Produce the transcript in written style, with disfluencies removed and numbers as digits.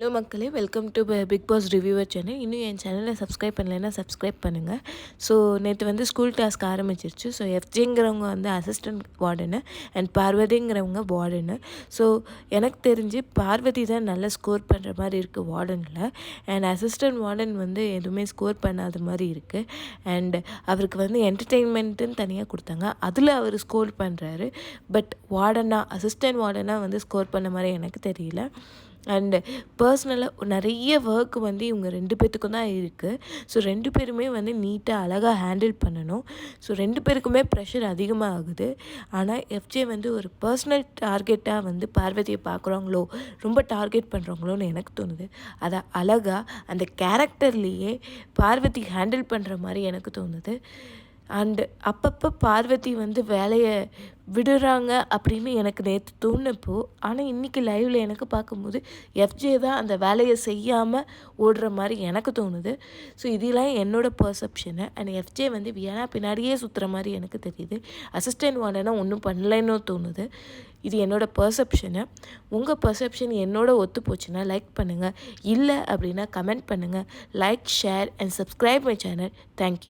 Hello மக்களே, welcome to Bigg Boss reviewer channel. இன்னும் என் சேனலை சப்ஸ்கிரைப் பண்ணலைன்னா சப்ஸ்கிரைப் பண்ணுங்கள். ஸோ நேற்று வந்து ஸ்கூல் டாஸ்க் ஆரம்பிச்சிருச்சு. ஸோ எஃப்ஜேங்கிறவங்க வந்து அசிஸ்டன்ட் வார்டனு அண்ட் பார்வதிங்கிறவங்க வார்டனு. ஸோ எனக்கு தெரிஞ்சு பார்வதி தான் நல்லா ஸ்கோர் பண்ணுற மாதிரி இருக்குது வார்டனில். அண்ட் அசிஸ்டன்ட் வார்டன் வந்து எதுவுமே ஸ்கோர் பண்ணாத மாதிரி இருக்குது. அண்ட் அவருக்கு வந்து என்டர்டெயின்மெண்ட்டுன்னு தனியாக கொடுத்தாங்க, அதில் அவர் ஸ்கோர் பண்ணுறாரு. பட் அசிஸ்டன்ட் வார்டனாக வந்து ஸ்கோர் பண்ண மாதிரி எனக்கு தெரியல. அண்டு பர்சனலாக நிறைய ஒர்க் வந்து இவங்க 2 பேர்த்துக்கும் தான் இருக்குது. ஸோ 2 பேருமே வந்து நீட்டாக அழகாக ஹேண்டில் பண்ணணும். ஸோ 2 பேருக்குமே ப்ரெஷர் அதிகமாக ஆகுது. ஆனால் எஃப்ஜே வந்து ஒரு பர்சனல் டார்கெட்டாக வந்து பார்வதியை பார்க்குறாங்களோ, ரொம்ப டார்கெட் பண்ணுறாங்களோன்னு எனக்கு தோணுது. அதை அழகாக அந்த கேரக்டர்லேயே பார்வதி ஹேண்டில் பண்ணுற மாதிரி எனக்கு தோணுது. அண்டு அப்பப்போ பார்வதி வந்து வேலையை விடுறாங்க அப்படின்னு எனக்கு நேற்று தோணுப்போ, ஆனால் இன்றைக்கி லைவில் எனக்கு பார்க்கும்போது எஃப்ஜே தான் அந்த வேலையை செய்யாமல் ஓடுற மாதிரி எனக்கு தோணுது. ஸோ இதெல்லாம் என்னோடய பர்செப்ஷனு. அண்ட் எஃப்ஜே வந்து வியானா பின்னாடியே சுற்றுற மாதிரி எனக்கு தெரியுது. அசிஸ்டன்ட் வார்டனா ஒன்றும் பண்ணலைன்னு தோணுது. இது என்னோடய பர்செப்ஷனு. உங்கள் பர்செப்ஷன் என்னோட ஒத்து போச்சுன்னா லைக் பண்ணுங்கள், இல்லை அப்படின்னா கமெண்ட் பண்ணுங்கள். Like, share and subscribe my channel. Thank you.